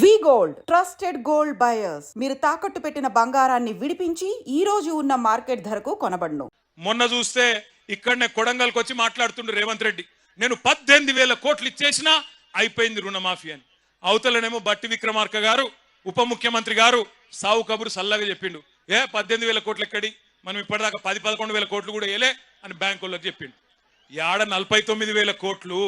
వి gold trusted gold buyers మీరు తాకట్టు పెట్టిన బంగారాన్ని విడిపించి ఈ రోజు ఉన్న మార్కెట్ ధరకు కొనబడును. మొన్న చూస్తే ఇక్కడనే కొడంగల్కి వచ్చి మాట్లాడుతుండు రేవంత్ రెడ్డి, నేను 18,000 కోట్లు ఇచ్చేసినా అయిపోయింది రుణమాఫీ అని. అవతలనేమో బట్టి విక్రమార్క గారు ఉప ముఖ్యమంత్రి గారు సావు కబురు సల్లగా చెప్పిండు, 18,000 కోట్లు ఎక్కడి, మనం ఇప్పటిదాకా 10-11,000 కోట్లు కూడా వేయలే అని బ్యాంకులకు చెప్పిండు. యాడ 49,000 కోట్లు,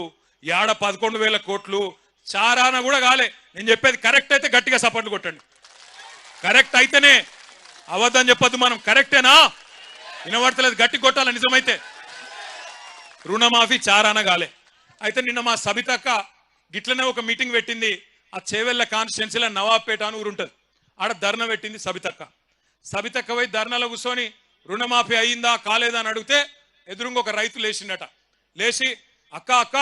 యాడ 11,000 కోట్లు, చారాన కూడా కాలే. నేను చెప్పేది కరెక్ట్ అయితే గట్టిగా సపోర్ట్లు కొట్టండి. కరెక్ట్ అయితేనే, అవద్దని చెప్పొద్దు. మనం కరెక్టేనా వినబడతలేదు, గట్టి కొట్టాలి. నిజమైతే రుణమాఫీ చారాన కాలే. అయితే నిన్న మా సబితక్క గిట్లనే ఒక మీటింగ్ పెట్టింది. ఆ చేవెళ్ళ కాన్స్టిట్యున్సీలో నవాబ్పేట అని ఊరుంటది, ఆడ ధర్నా పెట్టింది సబితక్క. సబితక్క పోయి ధర్నాలో కూర్చొని రుణమాఫీ అయ్యిందా కాలేదా అని అడిగితే ఎదురుగా ఒక రైతు లేచిండట. లేచి అక్క అక్క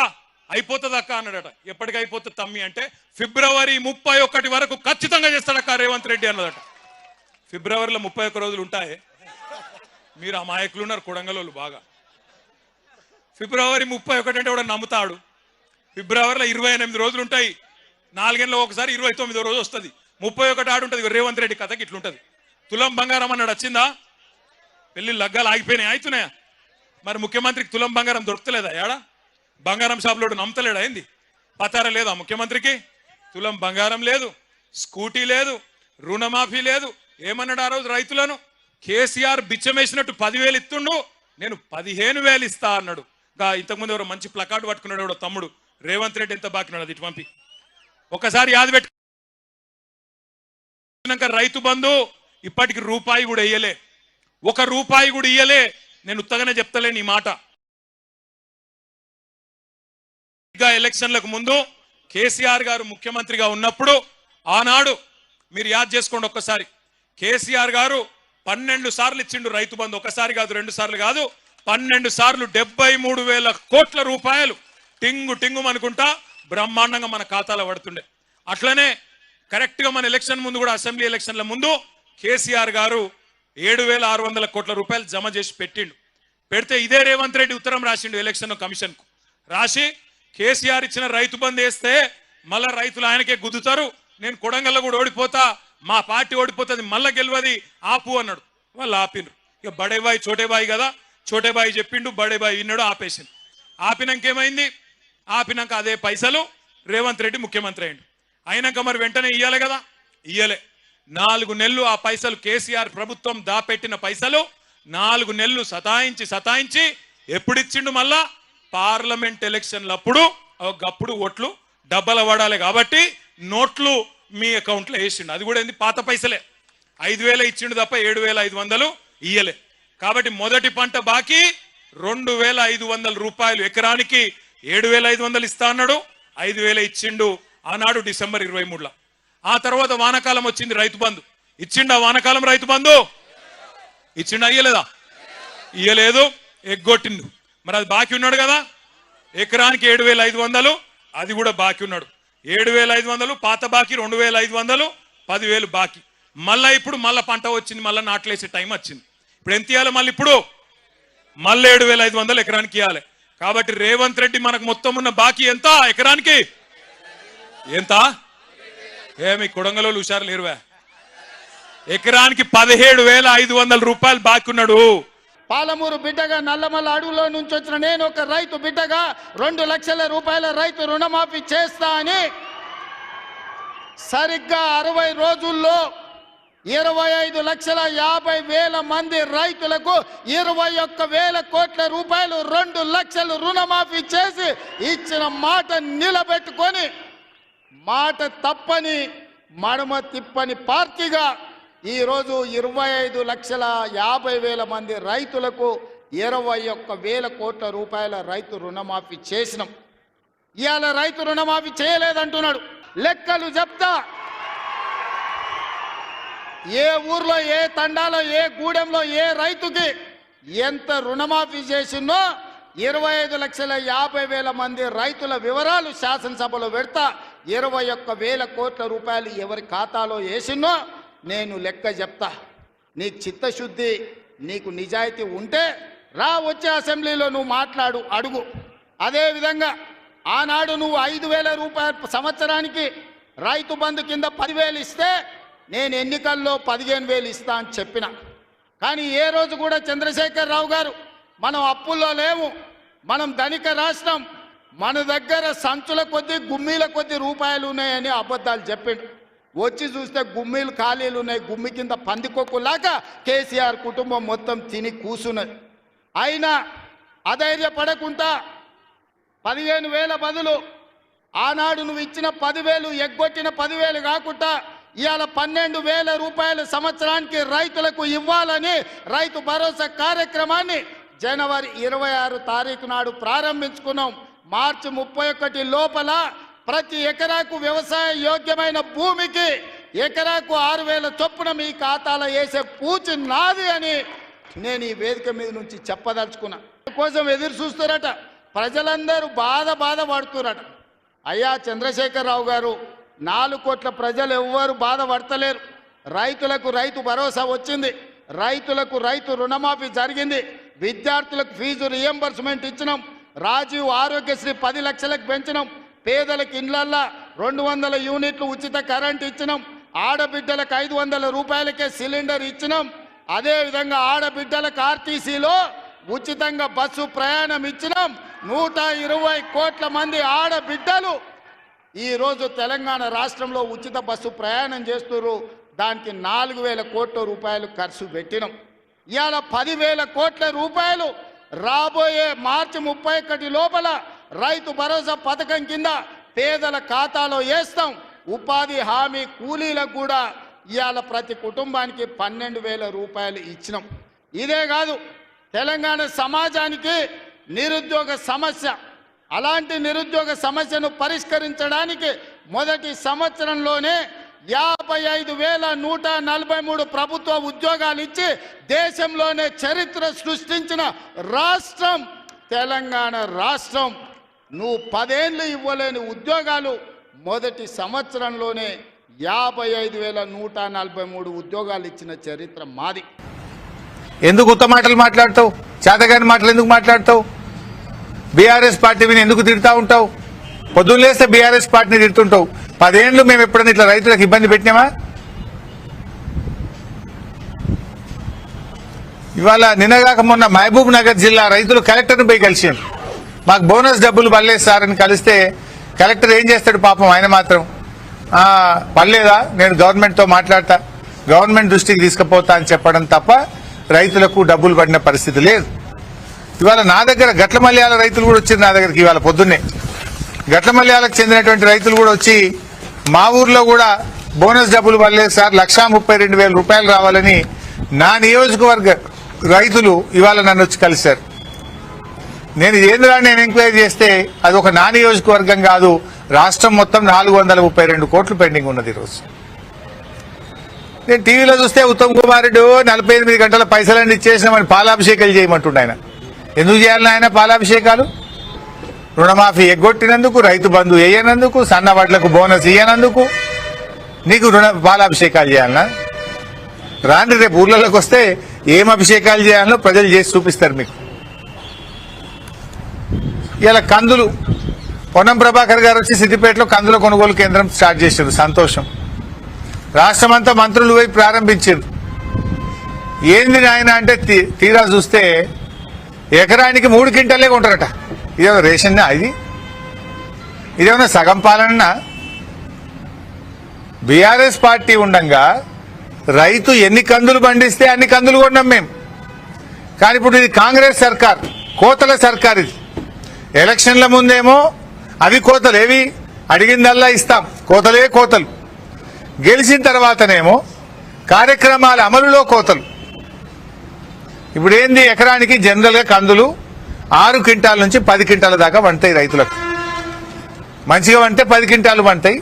అయిపోతుంది అక్క అన్నాడట. ఎప్పటికి అయిపోతుంది తమ్మి అంటే, ఫిబ్రవరి 31 వరకు ఖచ్చితంగా చేస్తాడక్క రేవంత్ రెడ్డి అన్నదట. ఫిబ్రవరిలో 31 రోజులు ఉంటాయి. మీరు అమాయకులు ఉన్నారు కొడంగలోళ్ళు బాగా. ఫిబ్రవరి 31 అంటే కూడా నమ్ముతాడు. ఫిబ్రవరిలో 28 రోజులు ఉంటాయి. 4 ఏళ్ళలో ఒకసారి 29వ రోజు వస్తుంది. 31 ఆడుంటుంది. రేవంత్ రెడ్డి కథకి ఇట్లుంటది. తులం బంగారం అన్నాడు, వచ్చిందా? పెళ్లి లగ్గాలు ఆగిపోయినాయి, అవుతున్నాయా? మరి ముఖ్యమంత్రికి తులం బంగారం దొరుకుతలేదా? ఏడా బంగారం షాపులోడు నమ్మతలేడా? ఏంది పతారా లేదా ముఖ్యమంత్రికి? తులం బంగారం లేదు, స్కూటీ లేదు, రుణమాఫీ లేదు. ఏమన్నాడు ఆ రోజు రైతులను? కేసీఆర్ బిచ్చమేసినట్టు 10,000 ఇస్తుండు, నేను 15,000 ఇస్తా అన్నాడు. ఇంతకుముందు ఎవరో మంచి ప్లకార్డు పట్టుకున్నాడు ఎవడో తమ్ముడు, రేవంత్ రెడ్డి ఎంత బాకినాడు అది ఇటు పంపి ఒకసారి యాద పెట్టుకున్నాక రైతు బంధు ఇప్పటికి రూపాయి కూడా ఇయ్యలే, 1 రూపాయి కూడా ఇయ్యలే. నేను ఉత్తగానే చెప్తలేను ఈ మాట. ఎలక్షన్లకు ముందు కేసీఆర్ గారు ముఖ్యమంత్రిగా ఉన్నప్పుడు ఆనాడు మీరు యాద్ చేసుకోండి ఒక్కసారి, కేసీఆర్ గారు 12 సార్లు ఇచ్చిండు రైతు బంధు. ఒకసారి కాదు, 2 సార్లు కాదు, 12 సార్లు 73,000 కోట్ల రూపాయలు టింగు టింగు అనుకుంటా బ్రహ్మాండంగా మన ఖాతాలో పడుతుండే. అట్లనే కరెక్ట్ గా మన ఎలక్షన్ ముందు కూడా, అసెంబ్లీ ఎలక్షన్ల ముందు కేసీఆర్ గారు 7,600 కోట్ల రూపాయలు జమ చేసి పెట్టిండు. పెడితే ఇదే రేవంత్ రెడ్డి ఉత్తరం రాసిండు ఎలక్షన్ కమిషన్ కు. రాసి కేసీఆర్ ఇచ్చిన రైతు బంధు వేస్తే మళ్ళా రైతులు ఆయనకే గుద్దుతారు, నేను కొడంగల్లో కూడా ఓడిపోతా, మా పార్టీ ఓడిపోతుంది, మళ్ళా గెలవది, ఆపు అన్నాడు. వాళ్ళు ఆపినారు. ఇక బడేబాయి చోటేబాయి కదా, చోటేబాయి చెప్పిండు, బడేబాయి విన్నాడు, ఆపేసిండు. ఆపినాక ఏమైంది? ఆపినాక అదే పైసలు రేవంత్ రెడ్డి ముఖ్యమంత్రి అయ్యిండు. అయినాక మరి వెంటనే ఇయ్యాలి కదా, ఇయ్యలే. 4 నెలలు ఆ పైసలు, కేసీఆర్ ప్రభుత్వం దాపెట్టిన పైసలు 4 నెలలు సతాయించి ఎప్పుడు ఇచ్చిండు? మళ్ళా పార్లమెంట్ ఎలక్షన్లు అప్పుడు. ఒకప్పుడు ఓట్లు డబ్బల పడాలి కాబట్టి నోట్లు మీ అకౌంట్లో వేసిండు. అది కూడా ఏంది, పాత పైసలే. 5,000 ఇచ్చిండు తప్ప 7,500 ఇయ్యలే. కాబట్టి మొదటి పంట బాకీ 2,500 రూపాయలు ఎకరానికి. 7,500 ఇస్తా అన్నాడు, 5,000 ఇచ్చిండు ఆనాడు డిసెంబర్ 23లో. ఆ తర్వాత వానకాలం వచ్చింది, రైతు బంధు ఇచ్చిండు. ఆ వానకాలం రైతు బంధు ఇచ్చిండు, అయ్యలేదా? ఇయ్యలేదు, ఎగ్గొట్టిండు. మరి అది బాకీ ఉన్నాడు కదా, ఎకరానికి 7,500, అది కూడా బాకీ ఉన్నాడు. 7,500 పాత బాకీ, 2,500, 10,000 బాకీ. మళ్ళా ఇప్పుడు మళ్ళా పంట వచ్చింది, మళ్ళీ నాట్లేసే టైం వచ్చింది. ఇప్పుడు ఎంత ఇవ్వాలి? మళ్ళీ ఇప్పుడు మళ్ళీ 7,500 ఎకరానికి ఇవ్వాలి. కాబట్టి రేవంత్ రెడ్డి మనకు మొత్తం ఉన్న బాకీ ఎంత ఎకరానికి? ఎంత? మీ కొడంగలోళ్ళు హుషారు లేరువా? ఎకరానికి 17,500 రూపాయలు బాకీ ఉన్నాడు. పాలమూరు బిడ్డగా, నల్లమల్ల అడవులో నుంచి వచ్చిన నేను ఒక రైతు బిడ్డగా 2 లక్షల రూపాయల రైతు రుణమాఫీ చేస్తా అని సరిగ్గా 60 రోజుల్లో 25,50,000 మంది రైతులకు 21,000 కోట్ల రూపాయలు, 2 లక్షలు రుణమాఫీ చేసి ఇచ్చిన మాట నిలబెట్టుకొని, మాట తప్పని మడమ తిప్పని పార్టీగా ఈరోజు 25,50,000 మంది రైతులకు 21,000 కోట్ల రూపాయల రైతు రుణమాఫీ చేసినాం. ఇవాళ రైతు రుణమాఫీ చేయలేదంటున్నాడు. లెక్కలు చెప్తా, ఏ ఊర్లో, ఏ తండాలో, ఏ గూడెంలో, ఏ రైతుకి ఎంత రుణమాఫీ చేసిందో 25,50,000 మంది రైతుల వివరాలు శాసనసభలో పెడతా. 21,000 కోట్ల రూపాయలు ఎవరి ఖాతాలో వేసిందో నేను లెక్క చెప్తా. నీకు చిత్తశుద్ధి, నీకు నిజాయితీ ఉంటే రా, వచ్చే అసెంబ్లీలో నువ్వు మాట్లాడు, అడుగు. అదేవిధంగా ఆనాడు నువ్వు 5,000 రూపాయలు సంవత్సరానికి రైతు బంధు కింద 10,000 ఇస్తే నేను ఎన్నికల్లో 15,000 ఇస్తా అని చెప్పిన. కానీ ఏ రోజు కూడా చంద్రశేఖర్ రావు గారు మనం అప్పుల్లో లేవు, మనం ధనిక రాష్ట్రం, మన దగ్గర సంచుల కొద్దీ గుమ్మీల కొద్దీ రూపాయలు ఉన్నాయని అబద్ధాలు చెప్పిండు. వచ్చి చూస్తే గుమ్మీలు ఖాళీలు ఉన్నాయి, గుమ్మి కింద పందికొక్కులాగా కేసీఆర్ కుటుంబం మొత్తం తిని కూసున్నది. అయినా అధైర్యపడకుండా 15,000 బదులు ఆనాడు నువ్వు ఇచ్చిన 10,000 ఎగ్గొట్టిన 10,000 కాకుండా ఇవాళ 12,000 రూపాయల సంవత్సరానికి రైతులకు ఇవ్వాలని రైతు భరోసా కార్యక్రమాన్ని జనవరి 26 తారీఖు నాడు ప్రారంభించుకున్నాం. మార్చి 31 లోపల ప్రతి ఎకరాకు వ్యవసాయ యోగ్యమైన భూమికి ఎకరాకు 6,000 చొప్పున మీ ఖాతాలో వేసే పూచి నాది అని నేను ఈ వేదిక మీద నుంచి చెప్పదలుచుకున్నా. కోసం ఎదురు చూస్తారట ప్రజలందరూ, బాధ పడుతున్నారట. అయ్యా చంద్రశేఖరరావు గారు, 4 కోట్ల ప్రజలు ఎవ్వరు బాధపడతలేరు. రైతులకు రైతు భరోసా వచ్చింది, రైతులకు రైతు రుణమాఫీ జరిగింది, విద్యార్థులకు ఫీజు రియంబర్స్మెంట్ ఇచ్చినాం, రాజీవ్ ఆరోగ్యశ్రీ 10 లక్షలకు పెంచినాం, పేదలకు ఇండ్లల్లా 200 యూనిట్లు ఉచిత కరెంట్ ఇచ్చినాం, ఆడబిడ్డలకు 500 రూపాయలకే సిలిండర్ ఇచ్చినాం. అదేవిధంగా ఆడబిడ్డలకు ఆర్టీసీలో ఉచితంగా బస్సు ప్రయాణం ఇచ్చినాం. 120 కోట్ల మంది ఆడబిడ్డలు ఈరోజు తెలంగాణ రాష్ట్రంలో ఉచిత బస్సు ప్రయాణం చేస్తున్నారు. దానికి 4,000 కోట్ల రూపాయలు ఖర్చు పెట్టినాం. ఇవాళ 10,000 కోట్ల రూపాయలు రాబోయే మార్చి 31 లోపల రైతు భరోసా పథకం కింద పేదల ఖాతాలో వేస్తాం. ఉపాధి హామీ కూలీలకు కూడా ఇవాళ ప్రతి కుటుంబానికి 12,000 రూపాయలు ఇచ్చినాం. ఇదే కాదు, తెలంగాణ సమాజానికి నిరుద్యోగ సమస్య, అలాంటి నిరుద్యోగ సమస్యను పరిష్కరించడానికి మొదటి సంవత్సరంలోనే 55,143 ప్రభుత్వ ఉద్యోగాలు ఇచ్చి దేశంలోనే చరిత్ర సృష్టించిన రాష్ట్రం తెలంగాణ రాష్ట్రం. నువ్వు 10 ఏళ్ళు ఇవ్వలేని ఉద్యోగాలు మొదటి సంవత్సరంలోనే 55,143 ఉద్యోగాలు ఇచ్చిన చరిత్ర మాది. ఎందుకు ఉత్త మాటలు మాట్లాడతావు? చేతగాని మాటలు ఎందుకు మాట్లాడతావు? బీఆర్ఎస్ పార్టీని ఎందుకు తిడతా ఉంటావు? పొద్దున్న లేస్తే బీఆర్ఎస్ పార్టీని తిడుతుంటావు. 10 ఏళ్ళు మేము ఎప్పుడైనా ఇట్లా రైతులకు ఇబ్బంది పెట్టినామా? ఇవాళ నిన్నగాక మొన్న మహబూబ్ నగర్ జిల్లా రైతులు కలెక్టర్ని పోయి కలిసారు. మాకు బోనస్ డబ్బులు పడలేదు సార్ అని కలిస్తే కలెక్టర్ ఏం చేస్తాడు పాపం, ఆయన మాత్రం పడలేదా, నేను గవర్నమెంట్తో మాట్లాడతా, గవర్నమెంట్ దృష్టికి తీసుకుపోతా అని చెప్పడం తప్ప రైతులకు డబ్బులు పడిన పరిస్థితి లేదు. ఇవాళ నా దగ్గర గట్ల మల్యాల రైతులు కూడా వచ్చారు నా దగ్గరికి. ఇవాళ పొద్దున్నే గట్ల మల్యాలకు చెందినటువంటి రైతులు కూడా వచ్చి మా ఊర్లో కూడా బోనస్ డబ్బులు పడలేదు సార్, 132,000 రూపాయలు రావాలని నా నియోజకవర్గ రైతులు ఇవాళ నన్ను వచ్చి కలిశారు. నేను ఏంద్రా నేను ఎంక్వైరీ చేస్తే అది ఒక నా నియోజకవర్గం కాదు, రాష్ట్రం మొత్తం 432 కోట్లు పెండింగ్ ఉన్నది ఈరోజు. నేను టీవీలో చూస్తే ఉత్తమ్ కుమార్ రెడ్డి 48 గంటల పైసలన్నీ ఇచ్చేసినామని పాలాభిషేకాలు చేయమంటుండే. ఆయన ఎందుకు చేయాలని ఆయన పాలాభిషేకాలు? రుణమాఫీ ఎగ్గొట్టినందుకు, రైతు బంధు వేయనందుకు, సన్న వడ్లకు బోనస్ ఇయ్యనందుకు నీకు పాలాభిషేకాలు చేయాలన్నా? రాండి రేపు ఊర్లలోకి వస్తే ఏం అభిషేకాలు చేయాలో ప్రజలు చేసి చూపిస్తారు మీకు. ఇలా కందులు పొన్నం ప్రభాకర్ గారు వచ్చి సిద్దిపేటలో కందుల కొనుగోలు కేంద్రం స్టార్ట్ చేశారు, సంతోషం. రాష్ట్రమంతా మంత్రులు పోయి ప్రారంభించారు. ఏంది నాయన అంటే తీరా చూస్తే ఎకరానికి 3 క్వింటాలే కొంటారట. ఇదేమో రేషన్ ఇదేమన్నా సగం పాలన? బీఆర్ఎస్ పార్టీ ఉండగా రైతు ఎన్ని కందులు పండిస్తే అన్ని కందులు కొన్నాం మేము. కానీ ఇప్పుడు ఇది కాంగ్రెస్ సర్కార్, కోతల సర్కార్. ఇది ఎలక్షన్ల ముందేమో అవి కోతలు, ఏవి అడిగిందల్లా ఇస్తాం, కోతలే కోతలు. గెలిచిన తర్వాతనేమో కార్యక్రమాల అమలులో కోతలు. ఇప్పుడు ఏంది, ఎకరానికి జనరల్ గా కందులు 6 క్వింటాల నుంచి 10 క్వింటాల దాకా పండుతాయి రైతులకు. మంచిగా పంటే 10 క్వింటాలు పండుతాయి,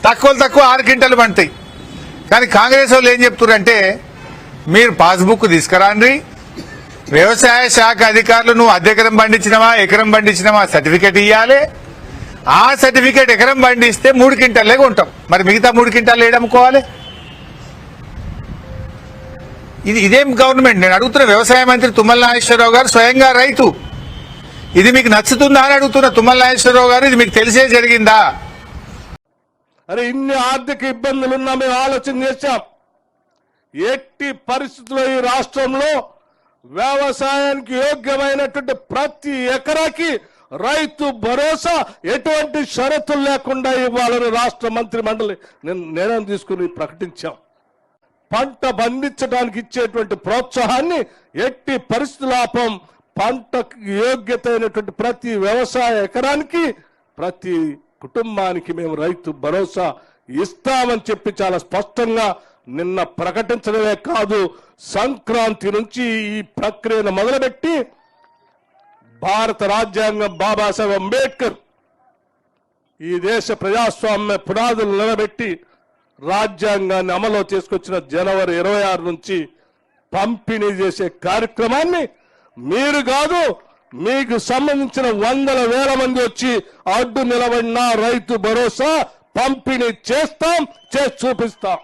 తక్కువ 6 క్వింటాలు పండుతాయి. కానీ కాంగ్రెస్ వాళ్ళు ఏం చెప్తున్నారంటే, మీరు పాస్బుక్ తీసుకురాండి, వ్యవసాయ శాఖ అధికారులు నువ్వు ఎకరం పండించినవా సర్టిఫికేట్ ఇవ్వాలి. ఆ సర్టిఫికేట్ ఎకరం పండిస్తే 3 క్వింటాలే కొంటాం. మరి మిగతా 3 క్వింటాలు ఏడమ్ముకోవాలి? ఇదేం గవర్నమెంట్? నేను అడుగుతున్న వ్యవసాయ మంత్రి తుమ్మల నాగేశ్వరరావు గారు స్వయంగా రైతు. ఇది మీకు నచ్చుతుందా అని అడుగుతున్న తుమ్మల నాగేశ్వరరావు గారు, ఇది మీకు తెలిసే జరిగిందా? అరే ఇన్ని ఆర్థిక ఇబ్బందులున్నా మేము ఆలోచన చేశాం. ఎట్టి పరిస్థితుల్లో ఈ రాష్ట్రంలో వ్యవసాయానికి యోగ్యమైనటువంటి ప్రతి ఎకరాకి రైతు భరోసా ఎటువంటి షరతులు లేకుండా ఇవ్వాలని రాష్ట్ర మంత్రి మండలి నిర్ణయం తీసుకుని ప్రకటించాం. పంట పండించడానికి ఇచ్చేటువంటి ప్రోత్సాహాన్ని ఎట్టి పరిస్థితుల ఆపం. పంటకు యోగ్యత అయినటువంటి ప్రతి వ్యవసాయ ఎకరానికి ప్రతి కుటుంబానికి మేము రైతు భరోసా ఇస్తామని చెప్పి చాలా స్పష్టంగా నిన్న ప్రకటించడమే కాదు, సంక్రాంతి నుంచి ఈ ప్రక్రియను మొదలుపెట్టి భారత రాజ్యాంగం బాబాసాహెబ్ అంబేద్కర్ ఈ దేశ ప్రజాస్వామ్య పునాదులు నిలబెట్టి రాజ్యాంగాన్ని అమలు తీసుకొచ్చిన జనవరి 26 నుంచి పంపిణీ చేసే కార్యక్రమాన్ని మీరు కాదు, మీకు సంబంధించిన వందల వేల మంది వచ్చి అడ్డు నిలబడిన రైతు భరోసా పంపిణీ చేస్తాం, చేసి చూపిస్తాం.